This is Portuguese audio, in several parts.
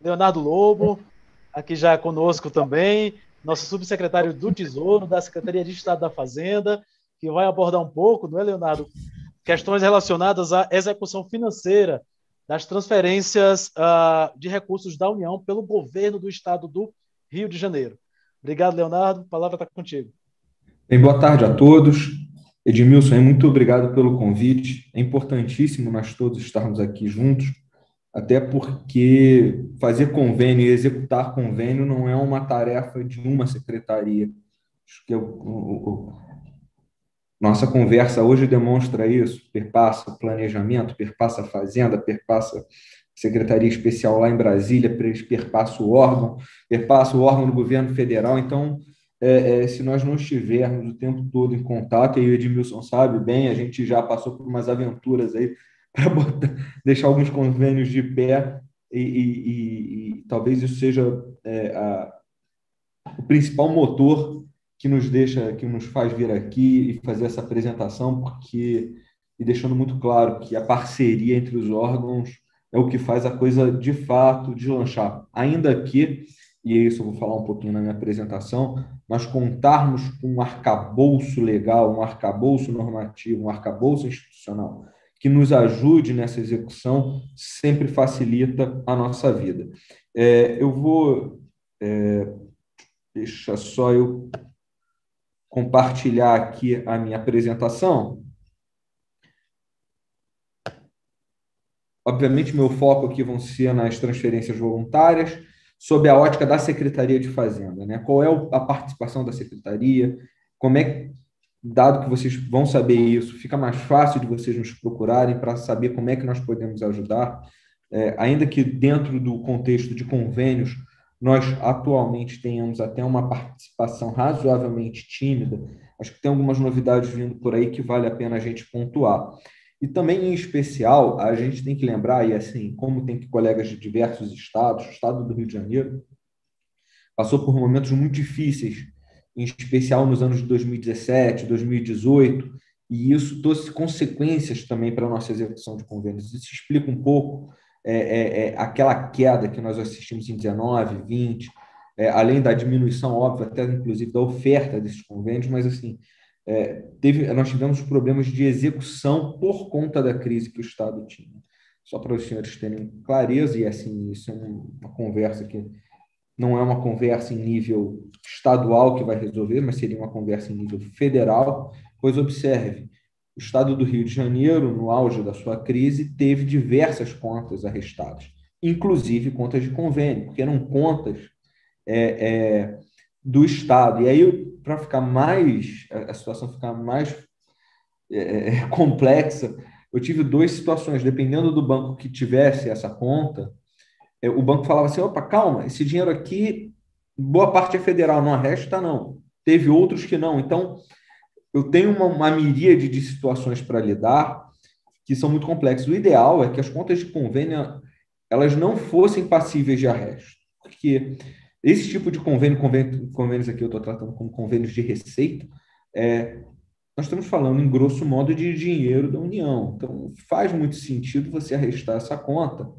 Leonardo Lobo, aqui já conosco também, nosso subsecretário do Tesouro, da Secretaria de Estado da Fazenda, que vai abordar um pouco, não é, Leonardo? Questões relacionadas à execução financeira das transferências de recursos da União pelo governo do Estado do Rio de Janeiro. Obrigado, Leonardo. A palavra está contigo. Bem, boa tarde a todos. Edmilson, muito obrigado pelo convite. É importantíssimo nós todos estarmos aqui juntos, até porque fazer convênio e executar convênio não é uma tarefa de uma secretaria. Acho que nossa conversa hoje demonstra isso, perpassa o planejamento, perpassa a fazenda, perpassa secretaria especial lá em Brasília, perpassa o órgão do governo federal. Então, se nós não estivermos o tempo todo em contato, e o Edmilson sabe bem, a gente já passou por umas aventuras aí para deixar alguns convênios de pé, e talvez isso seja o principal motor que nos deixa, que nos faz vir aqui e fazer essa apresentação, porque e deixando muito claro que a parceria entre os órgãos é o que faz a coisa de fato deslanchar. Ainda que, e isso eu vou falar um pouquinho na minha apresentação, nós contarmos com um arcabouço legal, um arcabouço normativo, um arcabouço institucional que nos ajude nessa execução, sempre facilita a nossa vida. Eu vou Deixa só eu compartilhar aqui a minha apresentação. Obviamente, meu foco aqui vão ser nas transferências voluntárias, sob a ótica da Secretaria de Fazenda, né? Qual é a participação da Secretaria? Como é, dado que vocês vão saber isso, fica mais fácil de vocês nos procurarem para saber como é que nós podemos ajudar, ainda que dentro do contexto de convênios, nós atualmente tenhamos até uma participação razoavelmente tímida. Acho que tem algumas novidades vindo por aí que vale a pena a gente pontuar. E também, em especial, a gente tem que lembrar, e assim, como tem colegas de diversos estados, o estado do Rio de Janeiro passou por momentos muito difíceis, em especial nos anos de 2017, 2018, e isso trouxe consequências também para a nossa execução de convênios. Isso explica um pouco aquela queda que nós assistimos em 19, 20, além da diminuição óbvia, até inclusive da oferta desses convênios, mas assim, nós tivemos problemas de execução por conta da crise que o Estado tinha. Só para os senhores terem clareza, e assim, isso é uma conversa que não é uma conversa em nível estadual que vai resolver, mas seria uma conversa em nível federal, pois observe, o Estado do Rio de Janeiro, no auge da sua crise, teve diversas contas arrestadas, inclusive contas de convênio, porque eram contas é, é, do Estado. E aí, para ficar mais, a situação ficar mais complexa, eu tive duas situações, dependendo do banco que tivesse essa conta, o banco falava assim, opa, calma, esse dinheiro aqui, boa parte é federal, não arresta, não. Teve outros que não. Então, eu tenho uma miríade de situações para lidar que são muito complexas. O ideal é que as contas de convênio elas não fossem passíveis de arresto, porque esse tipo de convênios aqui eu estou tratando como convênios de receita, nós estamos falando, em grosso modo, de dinheiro da União. Então, faz muito sentido você arrestar essa conta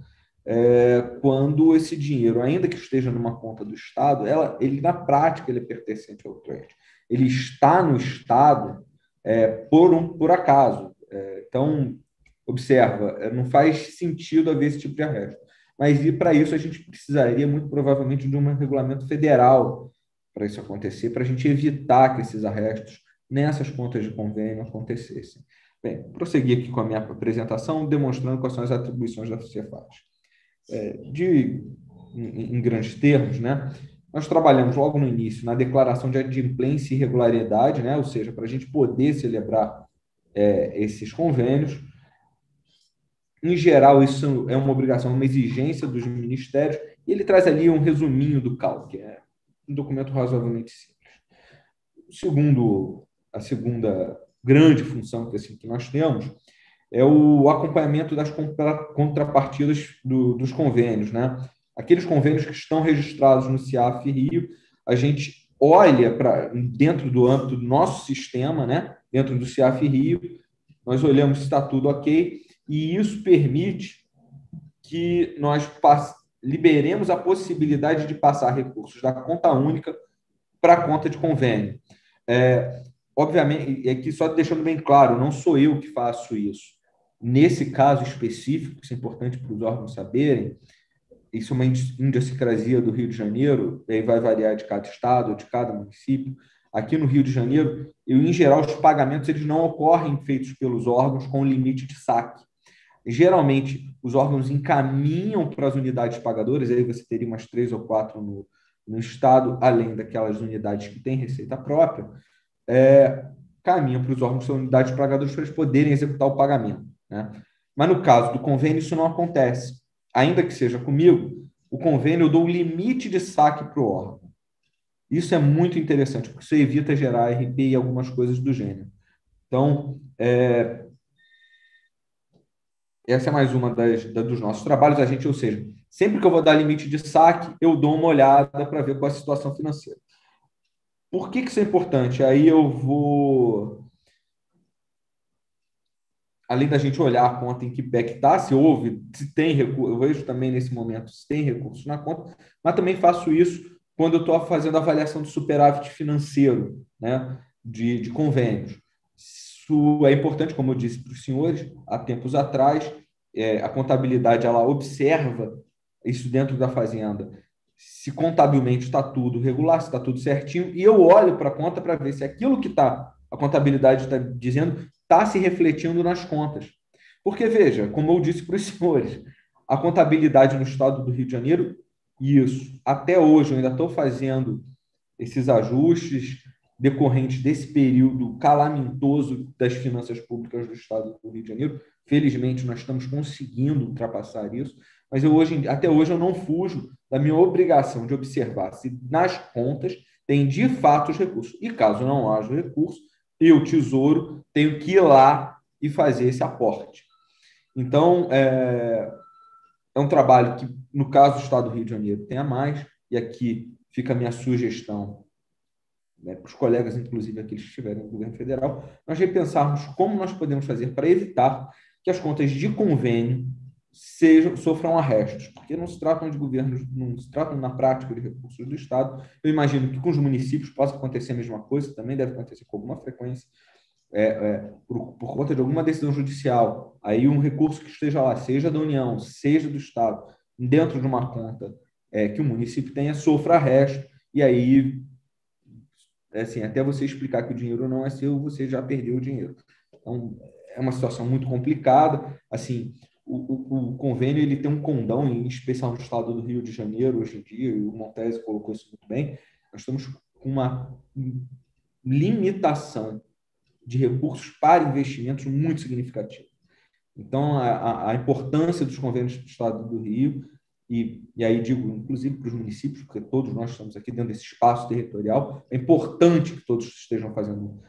quando esse dinheiro, ainda que esteja numa conta do Estado, ele na prática ele é pertencente ao crédito. Ele está no Estado por acaso. Então, observa, não faz sentido haver esse tipo de arresto. Mas e para isso a gente precisaria muito provavelmente de um regulamento federal para isso acontecer, para a gente evitar que esses arrestos nessas contas de convênio acontecessem. Bem, prosseguir aqui com a minha apresentação, demonstrando quais são as atribuições da Cefaz. Em grandes termos, né? Nós trabalhamos logo no início na declaração de adimplência e irregularidade, né? Ou seja, para a gente poder celebrar esses convênios. Em geral, isso é uma obrigação, uma exigência dos ministérios, e ele traz ali um resuminho do CAL, que é um documento razoavelmente simples. A segunda grande função que nós temos é o acompanhamento das contrapartidas dos convênios, né? Aqueles convênios que estão registrados no CIAF Rio, a gente olha para dentro do âmbito do nosso sistema, né? Dentro do CIAF Rio, nós olhamos se está tudo ok, e isso permite que nós liberemos a possibilidade de passar recursos da conta única para a conta de convênio. Obviamente, aqui só deixando bem claro, não sou eu que faço isso. Nesse caso específico, isso é importante para os órgãos saberem, isso é uma idiosincrasia do Rio de Janeiro, aí vai variar de cada estado, de cada município. Aqui no Rio de Janeiro, em geral, os pagamentos eles não ocorrem feitos pelos órgãos com limite de saque. Geralmente, os órgãos encaminham para as unidades pagadoras, aí você teria umas 3 ou 4 no estado, além daquelas unidades que têm receita própria, caminham para os órgãos das unidades pagadoras para eles poderem executar o pagamento, né? Mas no caso do convênio, isso não acontece. Ainda que seja comigo, o convênio eu dou o limite de saque para o órgão. Isso é muito interessante, porque isso evita gerar RP e algumas coisas do gênero. Então, essa é mais uma dos nossos trabalhos. Ou seja, sempre que eu vou dar limite de saque, eu dou uma olhada para ver qual é a situação financeira. Por que isso é importante? Aí eu vou... Além da gente olhar a conta em que pé que está, se tem recurso, eu vejo também nesse momento se tem recursos na conta, mas também faço isso quando eu estou fazendo a avaliação do superávit financeiro, né, de convênios. Isso é importante, como eu disse para os senhores, há tempos atrás, a contabilidade ela observa isso dentro da fazenda, se contabilmente está tudo regular, se está tudo certinho, e eu olho para a conta para ver se aquilo que a contabilidade está dizendo está se refletindo nas contas. Porque, veja, como eu disse para os senhores, a contabilidade no estado do Rio de Janeiro, isso, até hoje eu ainda estou fazendo esses ajustes decorrentes desse período calamitoso das finanças públicas do estado do Rio de Janeiro. Felizmente, nós estamos conseguindo ultrapassar isso, mas até hoje eu não fujo da minha obrigação de observar se nas contas tem de fato os recursos. E caso não haja recurso, eu, Tesouro, tenho que ir lá e fazer esse aporte. Então, é um trabalho que, no caso do estado do Rio de Janeiro, tem a mais, e aqui fica a minha sugestão, né, para os colegas, inclusive aqueles que estiverem no governo federal, nós repensarmos como nós podemos fazer para evitar que as contas de convênio sofram arrestos, porque não se tratam de governos, não se tratam na prática de recursos do Estado. Eu imagino que com os municípios possa acontecer a mesma coisa, também deve acontecer com alguma frequência, por conta de alguma decisão judicial, aí um recurso que esteja lá, seja da União, seja do Estado, dentro de uma conta que o município tenha, sofra arresto, e aí, assim, até você explicar que o dinheiro não é seu, você já perdeu o dinheiro. Então, é uma situação muito complicada. Assim, o convênio ele tem um condão, em especial no estado do Rio de Janeiro, hoje em dia, e o Montese colocou isso muito bem. Nós estamos com uma limitação de recursos para investimentos muito significativa. Então, a importância dos convênios do estado do Rio, e aí digo, inclusive para os municípios, porque todos nós estamos aqui dentro desse espaço territorial, é importante que todos estejam fazendo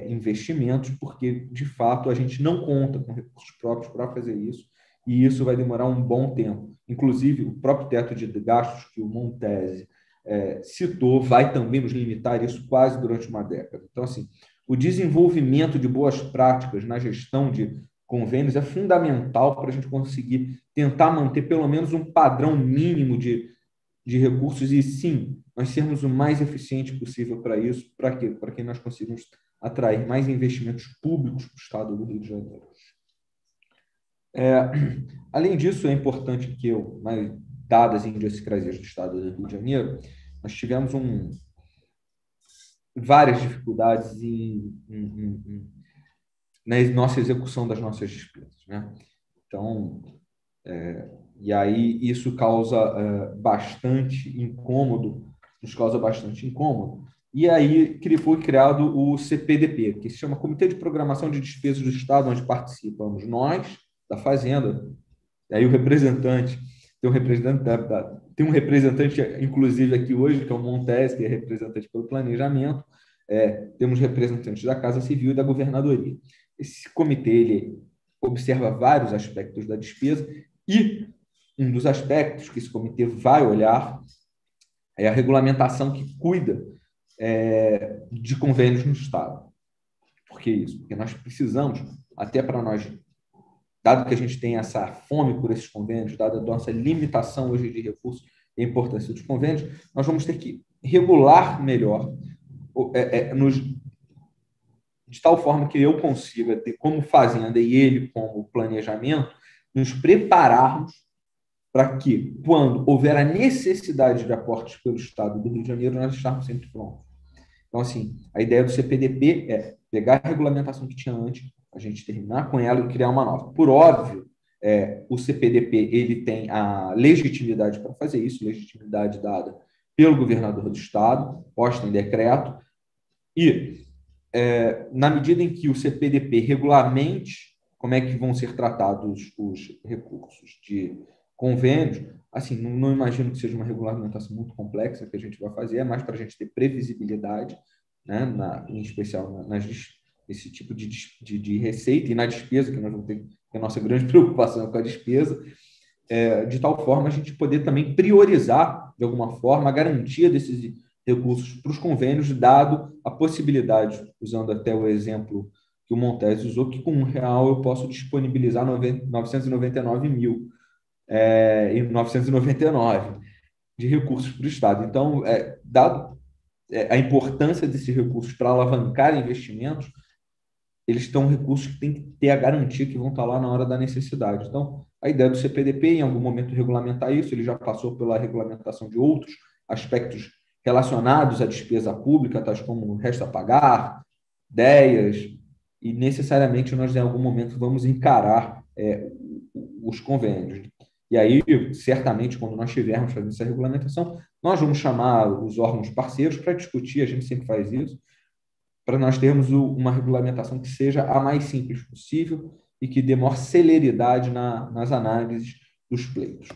investimentos, porque, de fato, a gente não conta com recursos próprios para fazer isso, e isso vai demorar um bom tempo. Inclusive, o próprio teto de gastos que o Montese citou vai também nos limitar isso quase durante uma década. Então, assim, o desenvolvimento de boas práticas na gestão de convênios é fundamental para a gente conseguir tentar manter pelo menos um padrão mínimo de recursos e, sim, nós sermos o mais eficiente possível para isso. Para quê? Para que nós consigamos atrair mais investimentos públicos para o estado do Rio de Janeiro. Além disso, é importante que dadas as idiosincrasias do estado do Rio de Janeiro, nós tivemos várias dificuldades na nossa execução das nossas despesas, né? Então, e aí isso causa bastante incômodo, nos causa bastante incômodo. E aí foi criado o CPDP, que se chama Comitê de Programação de Despesas do Estado, onde participamos nós, da Fazenda, e aí tem um representante, inclusive, aqui hoje, que é o Montese, que é representante pelo planejamento, temos representantes da Casa Civil e da Governadoria. Esse comitê ele observa vários aspectos da despesa e um dos aspectos que esse comitê vai olhar é a regulamentação que cuida de convênios no Estado. Por que isso? Porque nós precisamos, até para nós dado que a gente tem essa fome por esses convênios, dada a nossa limitação hoje de recursos e a importância dos convênios, nós vamos ter que regular melhor, de tal forma que eu consiga ter como fazenda e ele como planejamento, nos prepararmos para que, quando houver a necessidade de aportes pelo Estado do Rio de Janeiro, nós estarmos sempre prontos. Então, assim, a ideia do CPDP é pegar a regulamentação que tinha antes, a gente terminar com ela e criar uma nova. Por óbvio, o CPDP ele tem a legitimidade para fazer isso, legitimidade dada pelo governador do Estado, posta em decreto, e na medida em que o CPDP regulamente como é que vão ser tratados os recursos de convênios, assim, não imagino que seja uma regulamentação muito complexa que a gente vai fazer, é mais para a gente ter previsibilidade, né, em especial nesse tipo de receita e na despesa, que nós vamos ter, que a nossa grande preocupação é com a despesa, de tal forma a gente poder também priorizar, de alguma forma, a garantia desses recursos para os convênios, dado a possibilidade, usando até o exemplo que o Montes usou, que com R$ 1 eu posso disponibilizar 999 mil e 999 de recursos para o Estado. Então, dado a importância desses recursos para alavancar investimentos, eles estão recursos que têm que ter a garantia que vão estar lá na hora da necessidade. Então, a ideia do CPDP, em algum momento, regulamentar isso, ele já passou pela regulamentação de outros aspectos relacionados à despesa pública, tais como resta a pagar, ideias, e necessariamente nós, em algum momento, vamos encarar os convênios. E aí, certamente, quando nós estivermos fazendo essa regulamentação, nós vamos chamar os órgãos parceiros para discutir, a gente sempre faz isso, para nós termos uma regulamentação que seja a mais simples possível e que dê maior celeridade nas análises dos pleitos.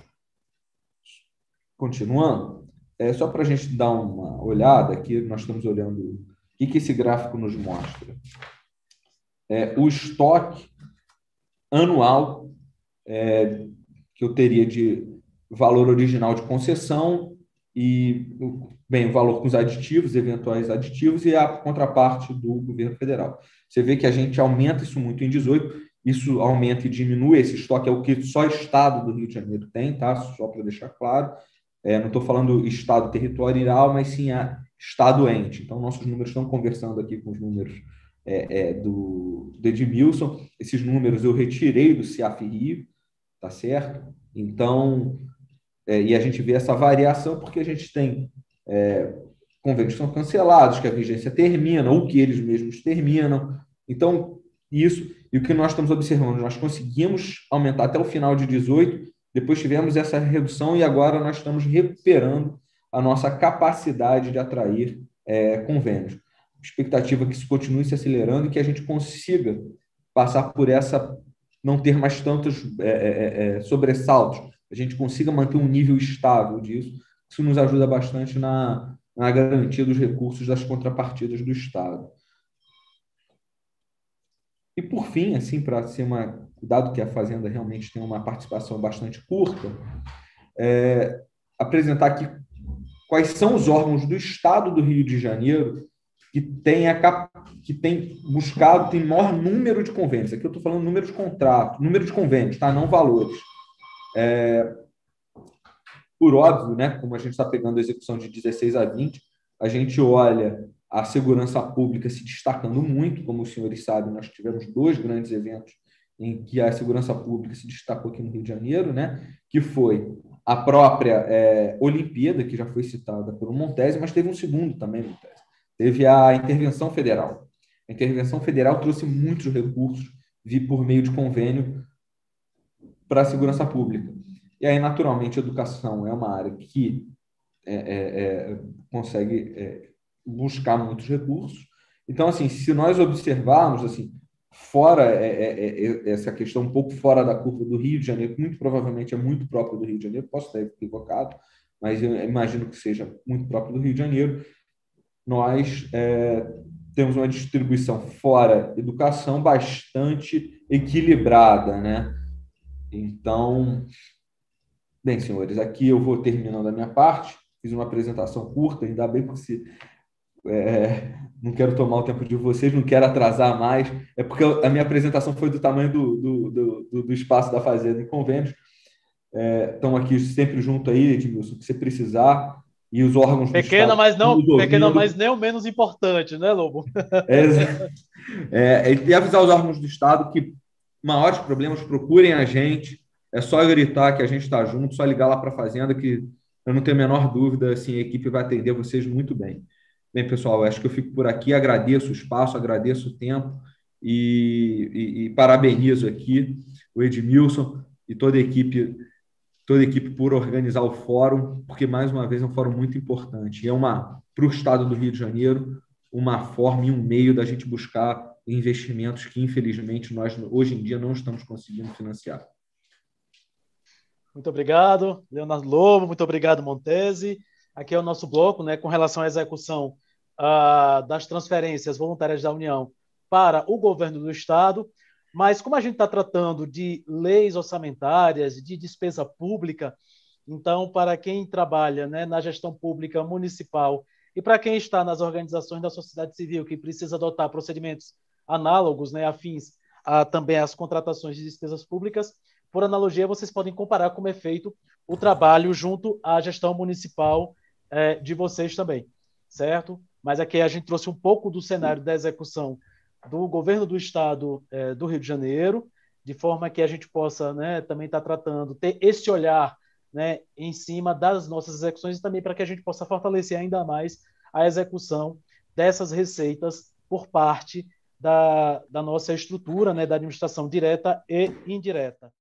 Continuando, só para a gente dar uma olhada aqui, nós estamos olhando o que esse gráfico nos mostra. O estoque anual que eu teria de valor original de concessão e, bem, o valor com os aditivos, eventuais aditivos, e a contraparte do governo federal. Você vê que a gente aumenta isso muito em 18, isso aumenta e diminui, esse estoque é o que só o Estado do Rio de Janeiro tem, tá? Só para deixar claro. Não estou falando Estado territorial, mas sim Estado ente. Então, nossos números estão conversando aqui com os números do Edmilson. Esses números eu retirei do CIAF Rio, tá certo? Então, e a gente vê essa variação porque a gente tem convênios que são cancelados, que a vigência termina, ou que eles mesmos terminam. Então, isso, e o que nós estamos observando, nós conseguimos aumentar até o final de 18, depois tivemos essa redução e agora nós estamos recuperando a nossa capacidade de atrair convênios. Expectativa que isso continue se acelerando e que a gente consiga passar por essa, não ter mais tantos sobressaltos, a gente consiga manter um nível estável disso. Isso nos ajuda bastante na garantia dos recursos das contrapartidas do Estado. E, por fim, assim, para ser dado que a Fazenda realmente tem uma participação bastante curta, apresentar aqui quais são os órgãos do Estado do Rio de Janeiro que tem buscado, tem maior número de convênios. Aqui eu estou falando número de contratos, número de convênios, tá? Não valores. Por óbvio, né, como a gente está pegando a execução de 16 a 20, a gente olha a segurança pública se destacando muito, como os senhores sabem, nós tivemos 2 grandes eventos em que a segurança pública se destacou aqui no Rio de Janeiro, né, que foi a própria Olimpíada, que já foi citada pelo Montese, mas teve um segundo também, Montese. Teve a intervenção federal. A intervenção federal trouxe muitos recursos por meio de convênio para a segurança pública. E aí, naturalmente, a educação é uma área que consegue buscar muitos recursos. Então, assim, se nós observarmos, assim, fora essa questão um pouco fora da curva do Rio de Janeiro, que muito provavelmente é muito próprio do Rio de Janeiro, posso estar equivocado, mas eu imagino que seja muito próprio do Rio de Janeiro, nós temos uma distribuição fora educação bastante equilibrada, né? Então, bem, senhores, aqui eu vou terminando a minha parte. Fiz uma apresentação curta, ainda bem que Não quero tomar o tempo de vocês, não quero atrasar mais. É porque a minha apresentação foi do tamanho do espaço da Fazenda em Convênios. Estão aqui sempre junto aí, Edmilson, que você precisar, e os órgãos do Pequena, Estado mas estão não, nos pequena, ouvindo. mas nem o menos importante, né, Lobo? É, e avisar os órgãos do Estado que maiores problemas procurem a gente. É só gritar que a gente está junto, só ligar lá para a Fazenda, que eu não tenho a menor dúvida, assim, a equipe vai atender vocês muito bem. Bem, pessoal, acho que eu fico por aqui, agradeço o espaço, agradeço o tempo e parabenizo aqui o Edmilson e toda a equipe por organizar o fórum, porque, mais uma vez, é um fórum muito importante. E é para o Estado do Rio de Janeiro, uma forma e um meio da gente buscar investimentos que, infelizmente, nós, hoje em dia, não estamos conseguindo financiar. Muito obrigado, Leonardo Lobo, muito obrigado, Montese. Aqui é o nosso bloco, né, com relação à execução das transferências voluntárias da União para o governo do Estado. Mas como a gente está tratando de leis orçamentárias, de despesa pública, então, para quem trabalha, né, na gestão pública municipal e para quem está nas organizações da sociedade civil, que precisa adotar procedimentos análogos, né, afins também às contratações de despesas públicas, por analogia, vocês podem comparar como é feito o trabalho junto à gestão municipal de vocês também, certo? Mas aqui a gente trouxe um pouco do cenário da execução do governo do Estado do Rio de Janeiro, de forma que a gente possa, né, também estar tratando, ter esse olhar, né, em cima das nossas execuções e também para que a gente possa fortalecer ainda mais a execução dessas receitas por parte da nossa estrutura, né, da administração direta e indireta.